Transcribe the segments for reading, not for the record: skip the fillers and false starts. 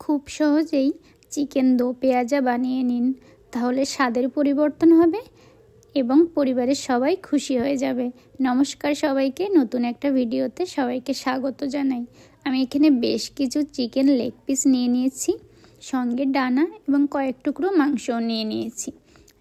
খুব সহজেই চিকেন দো পেঁয়াজা বানিয়ে নিন, তাহলে স্বাদের পরিবর্তন হবে এবং পরিবারের সবাই খুশি হয়ে যাবে। নমস্কার সবাইকে, নতুন একটা ভিডিওতে সবাইকে স্বাগত জানাই। আমি এখানে বেশ কিছু চিকেন লেগ পিস নিয়ে নিয়েছি, সঙ্গে ডানা এবং কয়েক টুকরো মাংসও নিয়ে নিয়েছি।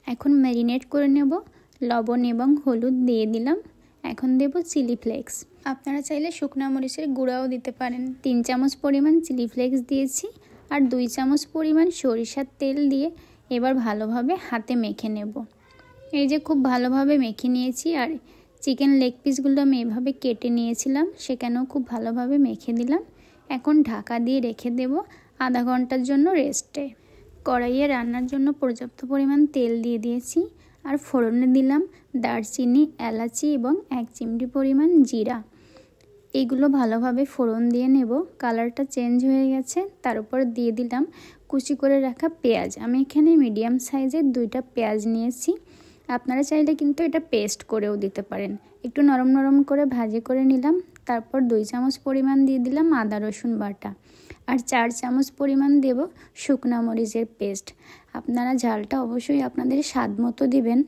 এখন ম্যারিনেট করে নেব। লবণ এবং হলুদ দিয়ে দিলাম। এখন দেব চিলি ফ্লেক্স। আপনারা চাইলে শুকনো মরিচের গুঁড়াও দিতে পারেন। 3 চামচ পরিমাণ চিলি ফ্লেক্স দিয়েছি আর 2 চামচ পরিমাণ সরিষার তেল দিয়ে এবার ভালোভাবে হাতে মেখে নেব। এই যে খুব ভালোভাবে মেখে নিয়েছি। আর চিকেন লেগ পিসগুলো আমি এভাবে কেটে নিয়েছিলাম, সেখানেও খুব ভালোভাবে মেখে দিলাম। এখন ঢাকা দিয়ে রেখে দেব আধা ঘন্টার জন্য রেস্টে। কড়াইয়ে রান্নার জন্য পর্যাপ্ত পরিমাণ তেল দিয়ে দিয়েছি আর ফোড়নে দিলাম দারচিনি, এলাচি এবং 1 চিমটি পরিমাণ জিরা। এগুলো ভালোভাবে ফোড়ন দিয়ে নেব। কালারটা চেঞ্জ হয়ে গেছে, তার উপর দিয়ে দিলাম কুচি করে রাখা পেঁয়াজ। আমি এখানে মিডিয়াম সাইজের 2টা পেঁয়াজ নিয়েছি। আপনারা চাইলে কিন্তু এটা পেস্ট করেও দিতে পারেন। একটু নরম নরম করে ভাজি করে নিলাম। তারপর 2 চামচ পরিমাণ দিয়ে দিলাম আদা রসুন বাটা আর 4 চামচ পরিমাণ দেব শুকনো মরিচের পেস্ট। আপনারা ঝালটা অবশ্যই আপনাদের স্বাদ মতো দিবেন।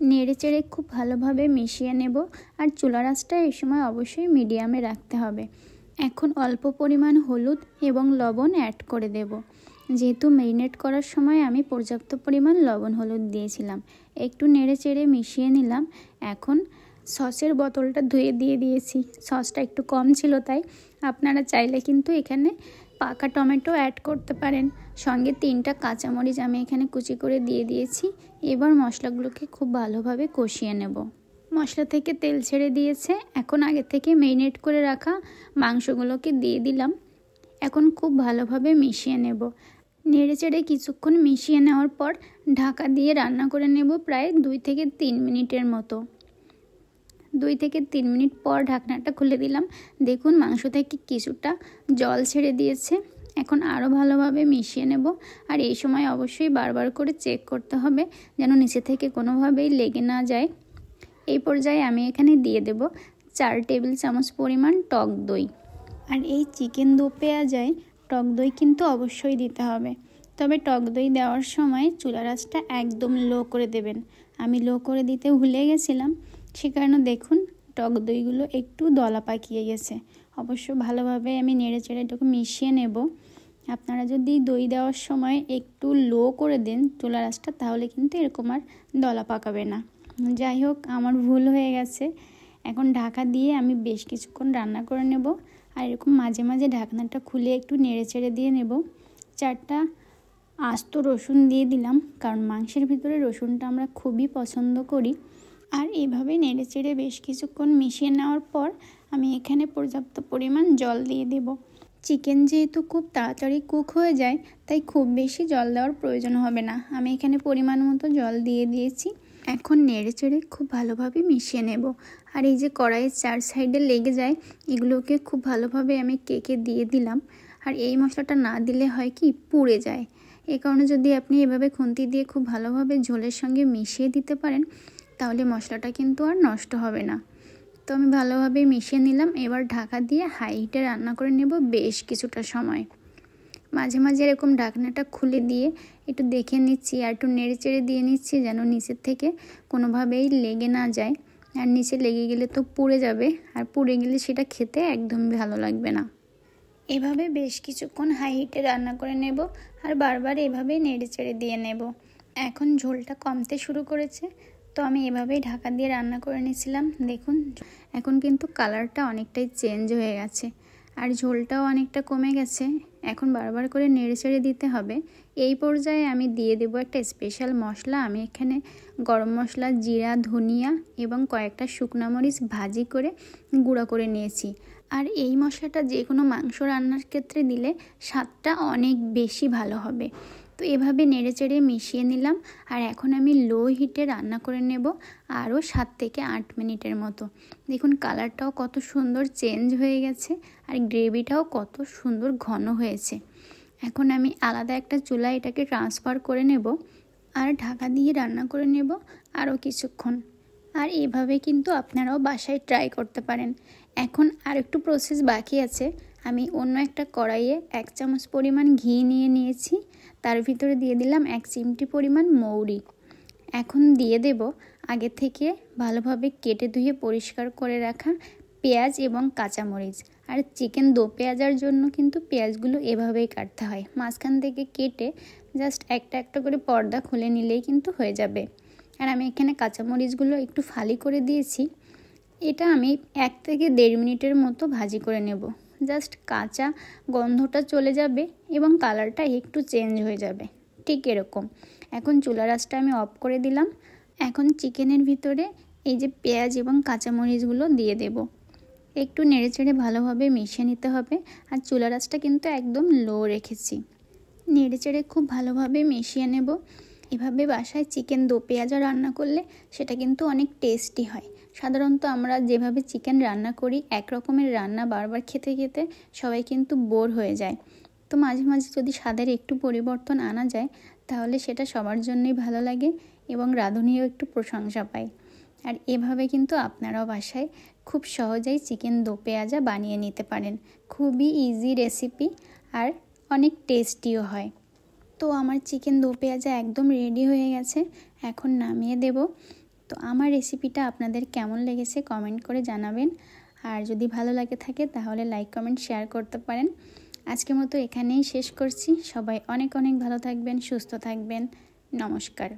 নেড়ে চেড়ে খুব ভালোভাবে মিশিয়ে নেব আর চুলার আঁচটা এই সময় অবশ্যই মিডিয়ামে রাখতে হবে। এখন অল্প পরিমাণ হলুদ এবং লবণ অ্যাড করে দেব। যেহেতু ম্যারিনেট করার সময় আমি পর্যাপ্ত পরিমাণ লবণ হলুদ দিয়েছিলাম। একটু নেড়ে চেড়ে মিশিয়ে নিলাম। এখন সসের বোতলটা ধুয়ে দিয়ে দিয়েছি। সসটা একটু কম ছিল, তাই আপনারা চাইলে কিন্তু এখানে পাকা টমেটো অ্যাড করতে পারেন। সঙ্গে 3টা কাঁচামরিচ আমি এখানে কুচি করে দিয়ে দিয়েছি। এবার মশলাগুলোকে খুব ভালোভাবে কষিয়ে নেব। মশলা থেকে তেল ছেড়ে দিয়েছে। এখন আগে থেকে ম্যারিনেট করে রাখা মাংসগুলোকে দিয়ে দিলাম। এখন খুব ভালোভাবে মিশিয়ে নেব। নেড়ে চেড়ে কিছুক্ষণ মিশিয়ে নেওয়ার পর ঢাকা দিয়ে রান্না করে নেব প্রায় 2 থেকে 3 মিনিটের মতো। 2 থেকে 3 মিনিট পর ঢাকনাটা খুলে দিলাম। দেখুন মাংস থেকে কিছুটা জল ছেড়ে দিয়েছে। এখন আরও ভালোভাবে মিশিয়ে নেব। আর এই সময় অবশ্যই বারবার করে চেক করতে হবে যেন নিচে থেকে কোনোভাবেই লেগে না যায়। এই পর্যায়ে আমি এখানে দিয়ে দেব 4 টেবিল চামচ পরিমাণ টক দই। আর এই চিকেন দো পেঁয়াজায় টক দই কিন্তু অবশ্যই দিতে হবে। তবে টক দই দেওয়ার সময় চুলার আঁচটা একদম লো করে দেবেন। আমি লো করে দিতে ভুলে গেছিলাম, সে কারণে দেখুন টক দইগুলো একটু দলা পাকিয়ে গেছে। অবশ্য ভালোভাবে আমি নেড়ে চেড়ে এটাকে মিশিয়ে নেব। আপনারা যদি দই দেওয়ার সময় একটু লো করে দেন চুলার আঁচটা, তাহলে কিন্তু এরকম আর দলা পাকাবে না। যাই হোক, আমার ভুল হয়ে গেছে। এখন ঢাকা দিয়ে আমি বেশ কিছুক্ষণ রান্না করে নেব। আর এরকম মাঝে মাঝে ঢাকনাটা খুলে একটু নেড়ে চেড়ে দিয়ে নেব। 4টা আস্ত রসুন দিয়ে দিলাম, কারণ মাংসের ভিতরে রসুনটা আমরা খুবই পছন্দ করি। আর এইভাবে নেড়ে চেড়ে বেশ কিছুক্ষণ মিশিয়ে নেওয়ার পর আমি এখানে পর্যাপ্ত পরিমাণ জল দিয়ে দেব। চিকেন যেহেতু খুব তাড়াতাড়ি কুক হয়ে যায়, তাই খুব বেশি জল দেওয়ার প্রয়োজন হবে না। আমি এখানে পরিমাণ মতো জল দিয়ে দিয়েছি। এখন নেড়ে চেড়ে খুব ভালোভাবে মিশিয়ে নেব। আর এই যে কড়াইয়ের 4 সাইডে লেগে যায়, এগুলোকে খুব ভালোভাবে আমি কেকে দিয়ে দিলাম। আর এই মশলাটা না দিলে হয় কি, পুড়ে যায়। এই কারণে যদি আপনি এভাবে খুন্তি দিয়ে খুব ভালোভাবে ঝোলের সঙ্গে মিশিয়ে দিতে পারেন, তাহলে মশলাটা কিন্তু আর নষ্ট হবে না। তো আমি ভালোভাবে মিশিয়ে নিলাম। এবার ঢাকা দিয়ে হাই হিটে রান্না করে নেব বেশ কিছুটা সময়। মাঝে মাঝে এরকম ঢাকনাটা খুলে দিয়ে একটু দেখে নিচ্ছি আর একটু নেড়ে চেড়ে দিয়ে নিচ্ছি, যেন নিচের থেকে কোনোভাবেই লেগে না যায়। আর নিচে লেগে গেলে তো পুড়ে যাবে, আর পুড়ে গেলে সেটা খেতে একদমই ভালো লাগবে না। এভাবে বেশ কিছুক্ষণ হাই হিটে রান্না করে নেব আর বারবার এভাবে নেড়ে চেড়ে দিয়ে নেব। এখন ঝোলটা কমতে শুরু করেছে, তো আমি এভাবেই ঢাকা দিয়ে রান্না করে নিয়েছিলাম। দেখুন এখন কিন্তু কালারটা অনেকটাই চেঞ্জ হয়ে গেছে আর ঝোলটাও অনেকটা কমে গেছে। এখন বারবার করে নেড়ে চেড়ে দিতে হবে। এই পর্যায়ে আমি দিয়ে দেব একটা স্পেশাল মশলা। আমি এখানে গরম মশলা, জিরা, ধনিয়া এবং কয়েকটা শুকনো মরিচ ভাজি করে গুঁড়ো করে নিয়েছি। আর এই মশলাটা যে কোনো মাংস রান্নার ক্ষেত্রে দিলে স্বাদটা অনেক বেশি ভালো হবে। তো এভাবে নেড়ে চেড়ে মিশিয়ে নিলাম। আর এখন আমি লো হিটে রান্না করে নেব আরও 7 থেকে 8 মিনিটের মতো। দেখুন কালারটাও কত সুন্দর চেঞ্জ হয়ে গেছে আর গ্রেভিটাও কত সুন্দর ঘন হয়েছে। এখন আমি আলাদা একটা চুলায় এটাকে ট্রান্সফার করে নেব আর ঢাকা দিয়ে রান্না করে নেব আরও কিছুক্ষণ। আর এভাবে কিন্তু আপনারাও বাসায় ট্রাই করতে পারেন। এখন আর একটু প্রসেস বাকি আছে। আমি অন্য একটা কড়াইয়ে 1 চামচ পরিমাণ ঘি নিয়েছি। তার ভিতরে দিয়ে দিলাম 1 চিমটি পরিমাণ মৌরি। এখন দিয়ে দেব আগে থেকে ভালোভাবে কেটে ধুয়ে পরিষ্কার করে রাখা পেঁয়াজ এবং কাঁচামরিচ। আর চিকেন দো পেঁয়াজার জন্য কিন্তু পেঁয়াজগুলো এভাবেই কাটতে হয়, মাঝখান থেকে কেটে জাস্ট একটা একটা করে পর্দা খুলে নিলেই কিন্তু হয়ে যাবে। আর আমি এখানে কাঁচামরিচগুলো একটু ফালি করে দিয়েছি। এটা আমি 1 থেকে 1.5 মিনিটের মতো ভাজি করে নেব। জাস্ট কাঁচা গন্ধটা চলে যাবে এবং কালারটা একটু চেঞ্জ হয়ে যাবে, ঠিক এরকম। এখন চুলার আঁচটা আমি অফ করে দিলাম। এখন চিকেনের ভিতরে এই যে পেঁয়াজ এবং কাঁচামরিচগুলো দিয়ে দেব। একটু নেড়েচেড়ে ভালোভাবে মিশিয়ে নিতে হবে। আর চুলার আঁচটা কিন্তু একদম লো রেখেছি। নেড়েচেড়ে খুব ভালোভাবে মিশিয়ে নেব। এভাবে বাসায় চিকেন দো পেঁয়াজা রান্না করলে সেটা কিন্তু অনেক টেস্টি হয়। সাধারণত আমরা যেভাবে চিকেন রান্না করি এক রকমের রান্না বারবার খেতে খেতে সবাই কিন্তু বোর হয়ে যায়। তো মাঝে মাঝে যদি স্বাদের একটু পরিবর্তন আনা যায় তাহলে সেটা সবার জন্যই ভালো লাগে এবং রাঁধুনিও একটু প্রশংসা পায়। আর এভাবে কিন্তু আপনারাও বাসায় খুব সহজেই চিকেন দো পেঁয়াজা বানিয়ে নিতে পারেন। খুবই ইজি রেসিপি আর অনেক টেস্টিও হয়। তো আমার চিকেন দো পেঁয়াজা একদম রেডি হয়ে গেছে, এখন নামিয়ে দেব। তো আমার রেসিপিটা আপনাদের কেমন লেগেছে কমেন্ট করে জানাবেন। আর যদি ভালো লাগে থাকে তাহলে লাইক কমেন্ট শেয়ার করতে পারেন। আজকের মতো এখানেই শেষ করছি। সবাই অনেক অনেক ভালো থাকবেন, সুস্থ থাকবেন। নমস্কার।